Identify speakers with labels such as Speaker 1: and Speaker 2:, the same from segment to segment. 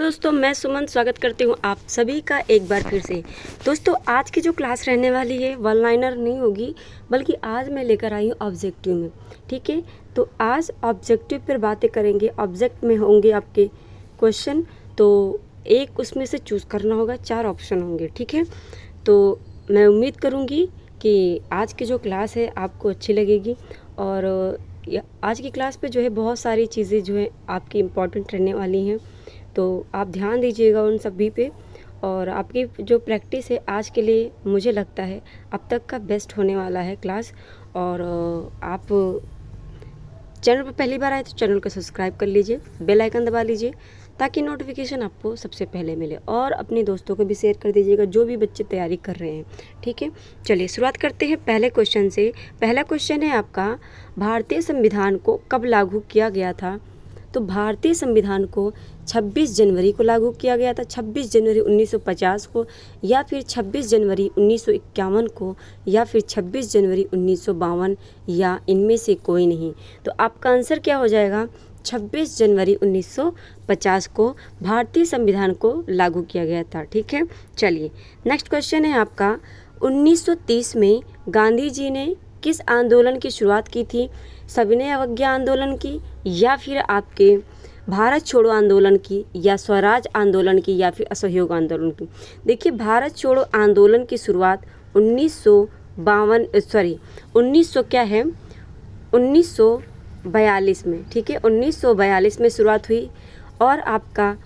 Speaker 1: दोस्तों, मैं सुमन स्वागत करती हूँ आप सभी का एक बार फिर से। दोस्तों, आज की जो क्लास रहने वाली है वन लाइनर नहीं होगी, बल्कि आज मैं लेकर आई हूँ ऑब्जेक्टिव में। ठीक है, तो आज ऑब्जेक्टिव पर बातें करेंगे। ऑब्जेक्ट में होंगे आपके क्वेश्चन, तो एक उसमें से चूज़ करना होगा, 4 ऑप्शन होंगे। ठीक है, तो मैं उम्मीद करूँगी कि आज की जो क्लास है आपको अच्छी लगेगी। और आज की क्लास पे जो है बहुत सारी चीज़ें जो है आपकी इम्पॉर्टेंट रहने वाली हैं, तो आप ध्यान दीजिएगा उन सभी पे। और आपकी जो प्रैक्टिस है आज के लिए मुझे लगता है अब तक का बेस्ट होने वाला है क्लास। और आप चैनल पर पहली बार आए तो चैनल को सब्सक्राइब कर लीजिए, बेल आइकन दबा लीजिए ताकि नोटिफिकेशन आपको सबसे पहले मिले। और अपने दोस्तों को भी शेयर कर दीजिएगा जो भी बच्चे तैयारी कर रहे हैं। ठीक है, चलिए शुरुआत करते हैं पहले क्वेश्चन से। पहला क्वेश्चन है आपका, भारतीय संविधान को कब लागू किया गया था? तो भारतीय संविधान को 26 जनवरी को लागू किया गया था। 26 जनवरी 1950 को, या फिर 26 जनवरी 1951 को, या फिर 26 जनवरी 1952, या इनमें से कोई नहीं। तो आपका आंसर क्या हो जाएगा? 26 जनवरी 1950 को भारतीय संविधान को लागू किया गया था। ठीक है, चलिए नेक्स्ट क्वेश्चन है आपका, 1930 में गांधी जी ने किस आंदोलन की शुरुआत की थी? सविनय अवज्ञा आंदोलन की, या फिर आपके भारत छोड़ो आंदोलन की, या स्वराज आंदोलन की, या फिर असहयोग आंदोलन की? देखिए, भारत छोड़ो आंदोलन की शुरुआत 1942 में। ठीक है, 1942 में शुरुआत हुई। और आपका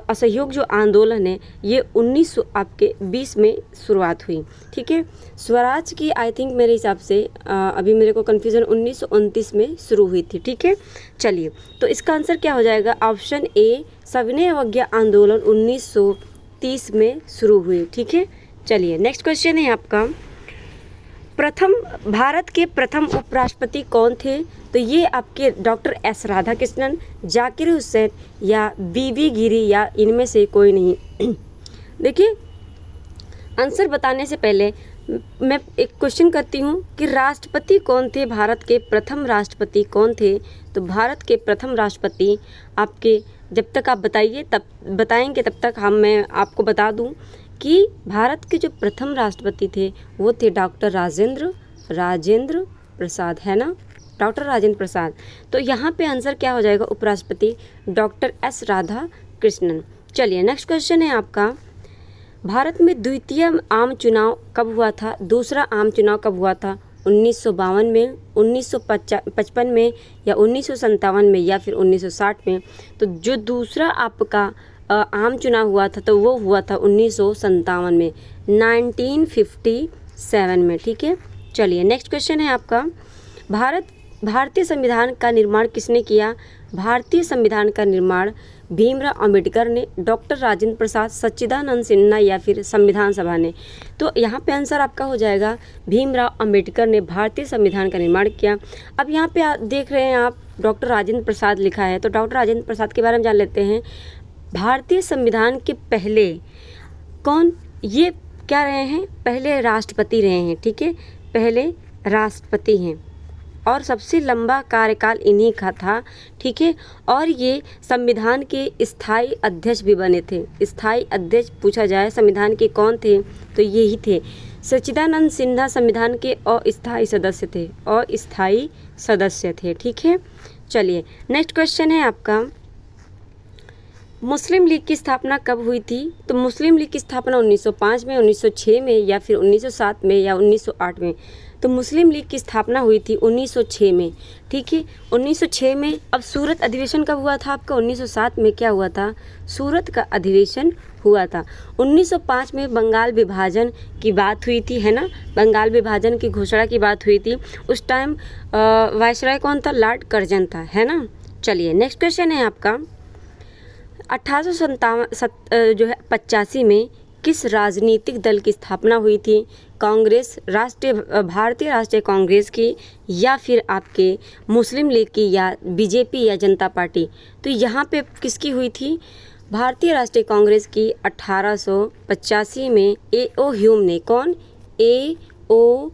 Speaker 1: असहयोग जो आंदोलन है ये 1920 में शुरुआत हुई। ठीक है, स्वराज की आई थिंक मेरे हिसाब से अभी मेरे को कन्फ्यूज़न 1929 में शुरू हुई थी। ठीक है, चलिए तो इसका आंसर क्या हो जाएगा? ऑप्शन ए, सविनय अवज्ञा आंदोलन 1930 में शुरू हुई। ठीक है, चलिए नेक्स्ट क्वेश्चन है आपका, भारत के प्रथम उपराष्ट्रपति कौन थे? तो ये आपके डॉक्टर एस राधाकृष्णन, जाकिर हुसैन, या बीबी गिरी, या इनमें से कोई नहीं। देखिए, आंसर बताने से पहले मैं एक क्वेश्चन करती हूँ कि राष्ट्रपति कौन थे? भारत के प्रथम राष्ट्रपति कौन थे? तो भारत के प्रथम राष्ट्रपति आपके, जब तक आप बताएंगे तब तक मैं आपको बता दूं कि भारत के जो प्रथम राष्ट्रपति थे वो थे डॉक्टर राजेंद्र प्रसाद, है ना, डॉक्टर राजेंद्र प्रसाद। तो यहाँ पे आंसर क्या हो जाएगा? उपराष्ट्रपति डॉक्टर एस राधाकृष्णन। चलिए नेक्स्ट क्वेश्चन है आपका, भारत में द्वितीय आम चुनाव कब हुआ था? दूसरा आम चुनाव कब हुआ था? 1952 में, 1955 में, या 1957 में, या फिर 1960 में? तो जो दूसरा आपका आम चुनाव हुआ था तो वो हुआ था 1957 में, 1957 में। ठीक है, चलिए नेक्स्ट क्वेश्चन है आपका, भारतीय संविधान का निर्माण किसने किया? भारतीय संविधान का निर्माण भीमराव अंबेडकर ने, डॉक्टर राजेंद्र प्रसाद, सच्चिदानंद सिन्हा, या फिर संविधान सभा ने? तो यहाँ पे आंसर आपका हो जाएगा भीमराव अंबेडकर ने भारतीय संविधान का निर्माण किया। अब यहाँ पे देख रहे हैं आप डॉक्टर राजेंद्र प्रसाद लिखा है, तो डॉक्टर राजेंद्र प्रसाद के बारे में जान लेते हैं। भारतीय संविधान के पहले कौन, ये क्या रहे हैं? पहले राष्ट्रपति रहे हैं। ठीक है, पहले राष्ट्रपति हैं और सबसे लंबा कार्यकाल इन्हीं का था। ठीक है, और ये संविधान के स्थायी अध्यक्ष भी बने थे। स्थायी अध्यक्ष पूछा जाए संविधान के कौन थे तो यही थे। सच्चिदानंद सिन्हा संविधान के अस्थायी सदस्य थे, अस्थायी सदस्य थे। ठीक है, चलिए नेक्स्ट क्वेश्चन है आपका, मुस्लिम लीग की स्थापना कब हुई थी? तो मुस्लिम लीग की स्थापना 1905 में, 1906 में, या फिर 1907 में, या 1908 में? तो मुस्लिम लीग की स्थापना हुई थी 1906 में। ठीक है, 1906 में। अब सूरत अधिवेशन कब हुआ था आपका? 1907 में क्या हुआ था? सूरत का अधिवेशन हुआ था। 1905 में बंगाल विभाजन की बात हुई थी, है ना, बंगाल विभाजन की घोषणा की बात हुई थी। उस टाइम वायसराय कौन था? लॉर्ड कर्जन था, है ना। चलिए नेक्स्ट क्वेश्चन है आपका, 1885 में किस राजनीतिक दल की स्थापना हुई थी? कांग्रेस, भारतीय राष्ट्रीय कांग्रेस की, या फिर आपके मुस्लिम लीग की, या बीजेपी, या जनता पार्टी? तो यहाँ पे किसकी हुई थी? भारतीय राष्ट्रीय कांग्रेस की 1885 में A.O. ह्यूम ने। कौन? A.O.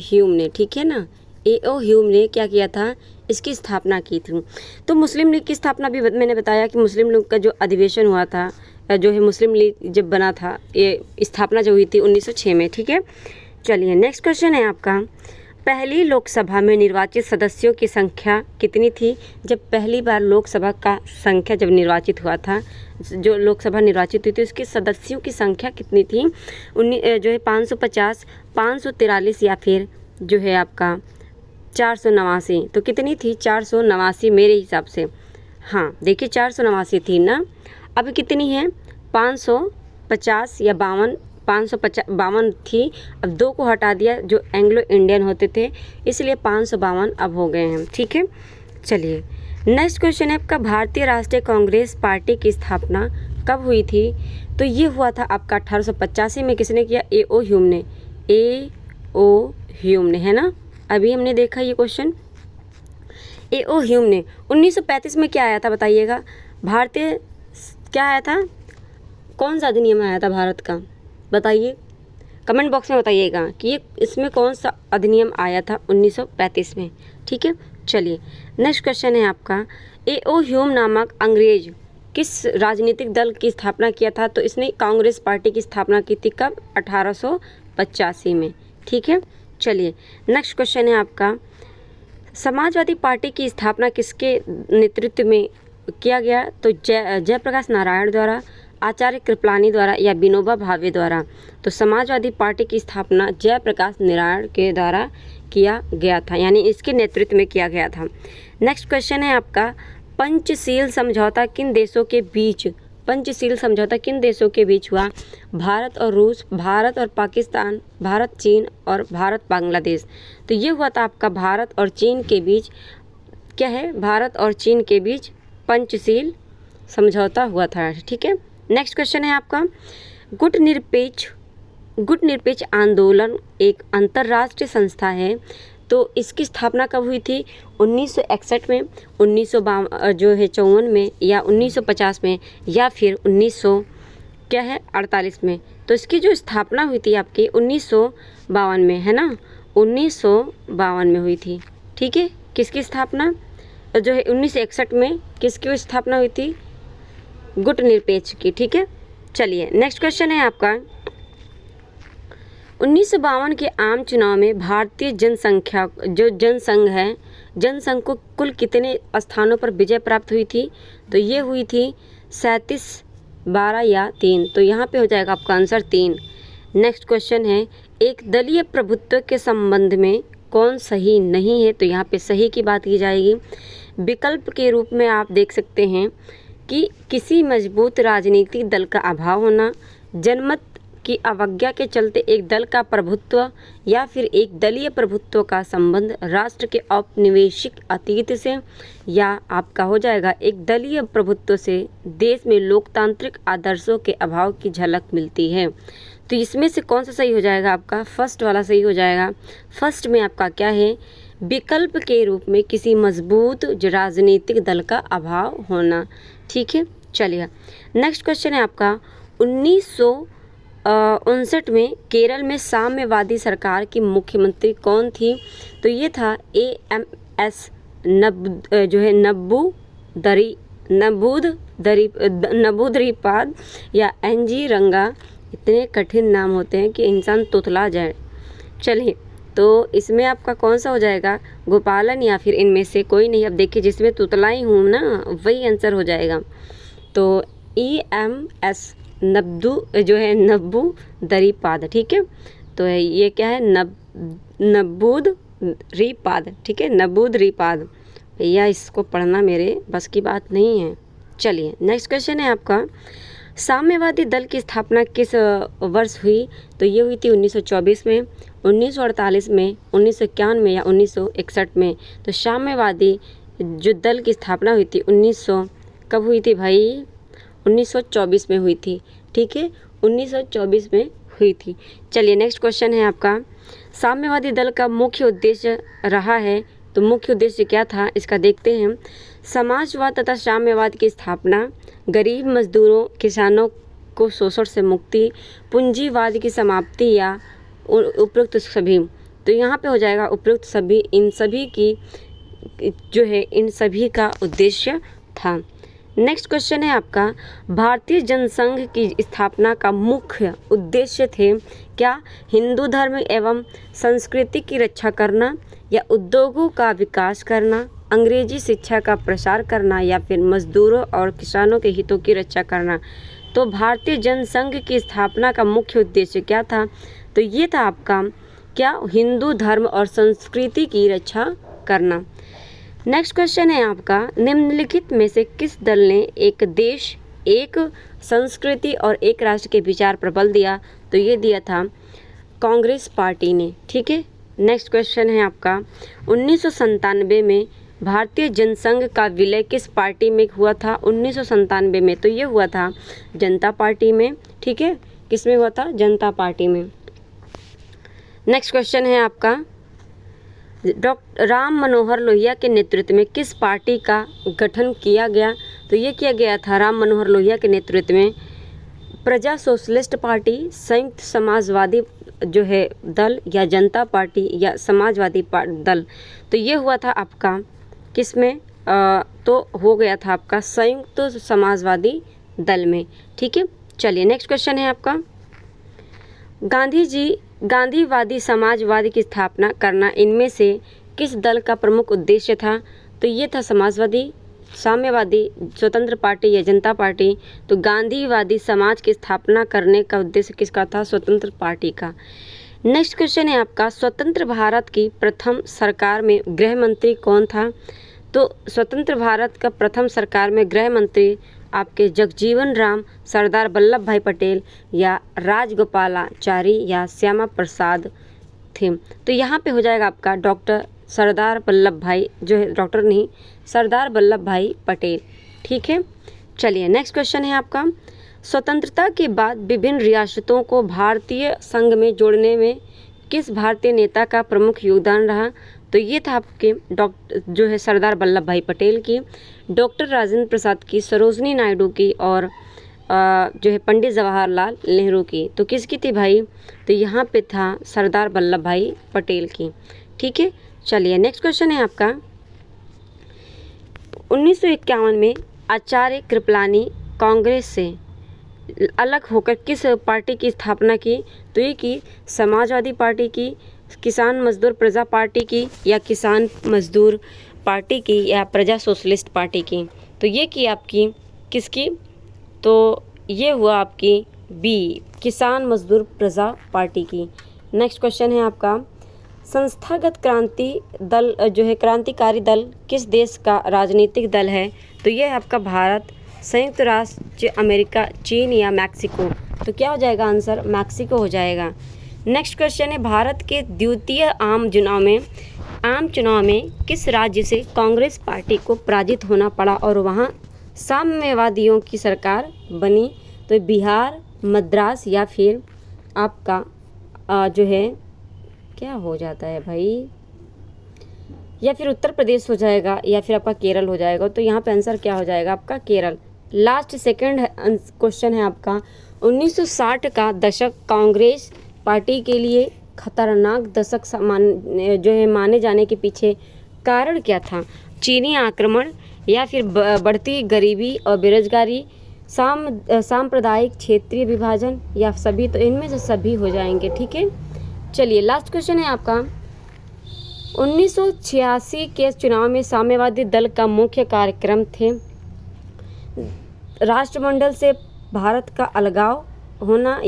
Speaker 1: ह्यूम ने, ठीक है ना। A.O. ह्यूम ने क्या किया था? इसकी स्थापना की थी। तो मुस्लिम लीग की स्थापना भी मैंने बताया कि मुस्लिम लीग का जो अधिवेशन हुआ था, जो है मुस्लिम लीग जब बना था, ये स्थापना जो हुई थी 1906 में। ठीक है, चलिए नेक्स्ट क्वेश्चन है आपका, पहली लोकसभा में निर्वाचित सदस्यों की संख्या कितनी थी? जब पहली बार लोकसभा का संख्या जब निर्वाचित हुआ था, जो लोकसभा निर्वाचित हुई थी उसके सदस्यों की संख्या कितनी थी? जो है 550, 543 या फिर जो है आपका 489। तो कितनी थी? 489 मेरे हिसाब से। हाँ देखिए 489 थी ना। अब कितनी है? 550 या 552 थी। अब 2 को हटा दिया जो एंग्लो इंडियन होते थे, इसलिए 552 अब हो गए हैं। ठीक है, चलिए नेक्स्ट क्वेश्चन है आपका, भारतीय राष्ट्रीय कांग्रेस पार्टी की स्थापना कब हुई थी? तो ये हुआ था आपका 1885 में। किसने किया? A.O. ह्यूम ने। A.O. ह्यूम ने, है ना, अभी हमने देखा ये क्वेश्चन। A.O. ह्यूम ने 1935 में क्या आया था बताइएगा? भारतीय क्या आया था? कौन सा अधिनियम आया था भारत का? बताइए, कमेंट बॉक्स में बताइएगा कि ये इसमें कौन सा अधिनियम आया था 1935 में। ठीक है, चलिए नेक्स्ट क्वेश्चन है आपका, A.O. ह्यूम नामक अंग्रेज किस राजनीतिक दल की स्थापना किया था? तो इसने कांग्रेस पार्टी की स्थापना की थी। कब? 1885 में। ठीक है, चलिए नेक्स्ट क्वेश्चन है आपका, समाजवादी पार्टी की स्थापना किसके नेतृत्व में किया गया? तो जयप्रकाश नारायण द्वारा, आचार्य कृपलानी द्वारा या विनोबा भावे द्वारा? तो समाजवादी पार्टी की स्थापना जयप्रकाश नारायण के द्वारा किया गया था, यानी इसके नेतृत्व में किया गया था। नेक्स्ट क्वेश्चन है आपका, पंचशील समझौता किन देशों के बीच? पंचशील समझौता किन देशों के बीच हुआ? भारत और रूस, भारत और पाकिस्तान, भारत चीन और भारत बांग्लादेश। तो ये हुआ था आपका भारत और चीन के बीच। क्या है? भारत और चीन के बीच पंचशील समझौता हुआ था। ठीक है, नेक्स्ट क्वेश्चन है आपका, गुट निरपेक्ष आंदोलन एक अंतर्राष्ट्रीय संस्था है, तो इसकी स्थापना कब हुई थी? 1961 में, 1954 में या 1950 में या फिर 1948 में? तो इसकी जो स्थापना हुई थी आपकी 1952 में, है ना, 1952 में हुई थी। ठीक है, किसकी स्थापना? जो है 1961 में किसकी स्थापना हुई थी? गुट निरपेक्ष की। ठीक है, चलिए नेक्स्ट क्वेश्चन है आपका, 1952 के आम चुनाव में भारतीय जनसंख्या जो जनसंघ है, जनसंघ को कुल कितने स्थानों पर विजय प्राप्त हुई थी? तो ये हुई थी 37, 12 या 3। तो यहाँ पे हो जाएगा आपका आंसर 3। नेक्स्ट क्वेश्चन है, एक दलीय प्रभुत्व के संबंध में कौन सही नहीं है? तो यहाँ पे सही की बात की जाएगी। विकल्प के रूप में आप देख सकते हैं कि किसी मजबूत राजनीतिक दल का अभाव होना, जनमत की अवज्ञा के चलते एक दल का प्रभुत्व, या फिर एक दलीय प्रभुत्व का संबंध राष्ट्र के औपनिवेशिक अतीत से, या आपका हो जाएगा एक दलीय प्रभुत्व से देश में लोकतांत्रिक आदर्शों के अभाव की झलक मिलती है। तो इसमें से कौन सा सही हो जाएगा? आपका फर्स्ट वाला सही हो जाएगा। फर्स्ट में आपका क्या है? विकल्प के रूप में किसी मजबूत राजनीतिक दल का अभाव होना। ठीक है, चलिए नेक्स्ट क्वेश्चन है आपका, 1959 में केरल में साम्यवादी सरकार की मुख्यमंत्री कौन थी? तो ये था AMS नबूदरीपाद या NG रंगा। इतने कठिन नाम होते हैं कि इंसान तोतला जाए। चलिए, तो इसमें आपका कौन सा हो जाएगा? गोपालन या फिर इनमें से कोई नहीं। अब देखिए जिसमें तुतलाई हूँ ना वही आंसर हो जाएगा। तो EMS नबूदरीपाद। ठीक है, तो ये क्या है? नबूदरीपाद। ठीक है, नबूदरीपाद। भैया इसको पढ़ना मेरे बस की बात नहीं है। चलिए नेक्स्ट क्वेश्चन है आपका, साम्यवादी दल की स्थापना किस वर्ष हुई? तो ये हुई थी 1924 में, 1948 में, 1951 में या 1961 में? तो साम्यवादी जो दल की स्थापना हुई थी 1900 कब हुई थी भाई? 1924 में हुई थी। ठीक है, 1924 में हुई थी। चलिए नेक्स्ट क्वेश्चन है आपका, साम्यवादी दल का मुख्य उद्देश्य रहा है, तो मुख्य उद्देश्य क्या था इसका देखते हैं। समाजवाद तथा साम्यवाद की स्थापना, गरीब मजदूरों किसानों को शोषण से मुक्ति, पूंजीवाद की समाप्ति या उपरोक्त सभी? तो यहाँ पे हो जाएगा उपरोक्त सभी। इन सभी की जो है इन सभी का उद्देश्य था। नेक्स्ट क्वेश्चन है आपका, भारतीय जनसंघ की स्थापना का मुख्य उद्देश्य थे क्या? हिंदू धर्म एवं संस्कृति की रक्षा करना, या उद्योगों का विकास करना, अंग्रेजी शिक्षा का प्रसार करना, या फिर मजदूरों और किसानों के हितों की रक्षा करना। तो भारतीय जनसंघ की स्थापना का मुख्य उद्देश्य क्या था? तो ये था आपका क्या? हिंदू धर्म और संस्कृति की रक्षा करना। नेक्स्ट क्वेश्चन है आपका, निम्नलिखित में से किस दल ने एक देश, एक संस्कृति और एक राष्ट्र के विचार पर बल दिया? तो ये दिया था कांग्रेस पार्टी ने। ठीक है। नेक्स्ट क्वेश्चन है आपका, 1997 में भारतीय जनसंघ का विलय किस पार्टी में हुआ था? 1997 में तो ये हुआ था जनता पार्टी में। ठीक है, किस में हुआ था? जनता पार्टी में। नेक्स्ट क्वेश्चन है आपका, डॉक्टर राम मनोहर लोहिया के नेतृत्व में किस पार्टी का गठन किया गया? तो ये किया गया था राम मनोहर लोहिया के नेतृत्व में प्रजा सोशलिस्ट पार्टी, संयुक्त समाजवादी जो है दल, या जनता पार्टी, या समाजवादी दल। तो ये हुआ था आपका किस में? तो हो गया था आपका संयुक्त समाजवादी दल में। ठीक है। चलिए नेक्स्ट क्वेश्चन है आपका, गांधीवादी समाजवादी की स्थापना करना इनमें से किस दल का प्रमुख उद्देश्य था? तो ये था समाजवादी, साम्यवादी, स्वतंत्र पार्टी या जनता पार्टी। तो गांधीवादी समाज की स्थापना करने का उद्देश्य किसका था? स्वतंत्र पार्टी का। नेक्स्ट क्वेश्चन है आपका, स्वतंत्र भारत की प्रथम सरकार में गृह मंत्री कौन था? तो स्वतंत्र भारत का प्रथम सरकार में गृह मंत्री आपके जगजीवन राम, सरदार वल्लभ भाई पटेल, या राजगोपालाचारी, या श्यामा प्रसाद थे। तो यहाँ पे हो जाएगा आपका डॉक्टर सरदार वल्लभ भाई, जो है डॉक्टर नहीं, सरदार वल्लभ भाई पटेल। ठीक है। चलिए नेक्स्ट क्वेश्चन है आपका, स्वतंत्रता के बाद विभिन्न रियासतों को भारतीय संघ में जोड़ने में किस भारतीय नेता का प्रमुख योगदान रहा? तो ये था आपके डॉक्टर जो है सरदार वल्लभ भाई पटेल की, डॉक्टर राजेंद्र प्रसाद की, सरोजनी नायडू की, और जो है पंडित जवाहरलाल नेहरू की। तो किसकी थी भाई? तो यहाँ पे था सरदार वल्लभ भाई पटेल की। ठीक है। चलिए नेक्स्ट क्वेश्चन है आपका, 1951 में आचार्य कृपलानी कांग्रेस से अलग होकर किस पार्टी की स्थापना की? तो ये की समाजवादी पार्टी की, किसान मजदूर प्रजा पार्टी की, या किसान मजदूर पार्टी की, या प्रजा सोशलिस्ट पार्टी की। तो ये की आपकी किसकी? तो ये हुआ आपकी बी, किसान मजदूर प्रजा पार्टी की। नेक्स्ट क्वेश्चन है आपका, संस्थागत क्रांति दल जो है क्रांतिकारी दल किस देश का राजनीतिक दल है? तो ये है आपका भारत, संयुक्त राष्ट्र अमेरिका, चीन, या मैक्सिको। तो क्या हो जाएगा आंसर? मैक्सिको हो जाएगा। नेक्स्ट क्वेश्चन है, भारत के द्वितीय आम चुनाव में किस राज्य से कांग्रेस पार्टी को पराजित होना पड़ा और वहां साम्यवादियों की सरकार बनी? तो बिहार, मद्रास, या फिर आपका जो है क्या हो जाता है भाई, या फिर उत्तर प्रदेश हो जाएगा, या फिर आपका केरल हो जाएगा। तो यहाँ पे आंसर क्या हो जाएगा आपका? केरल। लास्ट सेकंड क्वेश्चन है आपका, 1960 का दशक कांग्रेस पार्टी के लिए खतरनाक दशक जो है माने जाने के पीछे कारण क्या था? चीनी आक्रमण, या फिर बढ़ती गरीबी और बेरोजगारी, सांप्रदायिक क्षेत्रीय विभाजन, या सभी? तो इनमें से सभी हो जाएंगे। ठीक है। चलिए लास्ट क्वेश्चन है आपका, 1986 के चुनाव में साम्यवादी दल का मुख्य कार्यक्रम थे राष्ट्रमंडल से भारत का अलग होना,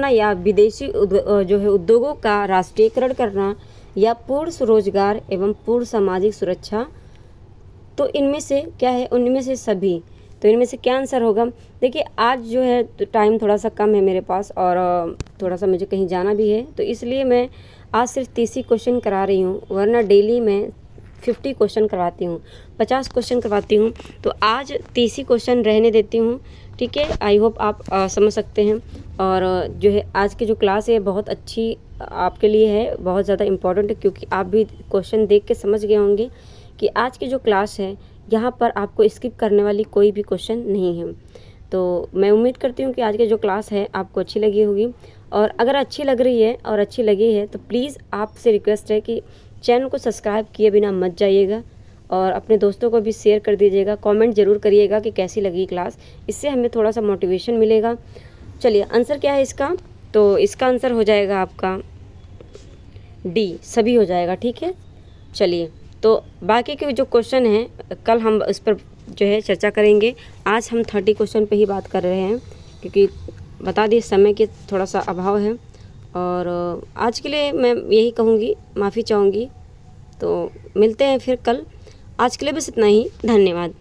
Speaker 1: या विदेशी जो है उद्योगों का राष्ट्रीयकरण करना, या पूर्ण स्वरोजगार एवं पूर्ण सामाजिक सुरक्षा। तो इनमें से क्या है? उनमें से सभी। तो इनमें से क्या आंसर होगा? देखिए आज जो है तो टाइम थोड़ा सा कम है मेरे पास, और थोड़ा सा मुझे कहीं जाना भी है, तो इसलिए मैं आज सिर्फ 30 ही क्वेश्चन करा रही हूँ, वरना डेली मैं 50 क्वेश्चन करवाती हूँ, 50 क्वेश्चन करवाती हूँ। तो आज 30 ही क्वेश्चन रहने देती हूँ। ठीक है। आई होप आप समझ सकते हैं। और जो है आज की जो क्लास है बहुत अच्छी आपके लिए है, बहुत ज़्यादा इम्पोर्टेंट है, क्योंकि आप भी क्वेश्चन देख के समझ गए होंगे कि आज की जो क्लास है यहाँ पर आपको स्किप करने वाली कोई भी क्वेश्चन नहीं है। तो मैं उम्मीद करती हूँ कि आज की जो क्लास है आपको अच्छी लगी होगी, और अगर अच्छी लग रही है और अच्छी लगी है तो प्लीज़ आपसे रिक्वेस्ट है कि चैनल को सब्सक्राइब किए बिना मत जाइएगा और अपने दोस्तों को भी शेयर कर दीजिएगा। कमेंट ज़रूर करिएगा कि कैसी लगी क्लास, इससे हमें थोड़ा सा मोटिवेशन मिलेगा। चलिए आंसर क्या है इसका, तो इसका आंसर हो जाएगा आपका डी, सभी हो जाएगा। ठीक है, चलिए तो बाकी के जो क्वेश्चन हैं कल हम उस पर जो है चर्चा करेंगे। आज हम 30 क्वेश्चन पे ही बात कर रहे हैं क्योंकि बता दिए समय के थोड़ा सा अभाव है। और आज के लिए मैं यही कहूँगी, माफ़ी चाहूँगी। तो मिलते हैं फिर कल। आज के लिए बस इतना ही, धन्यवाद।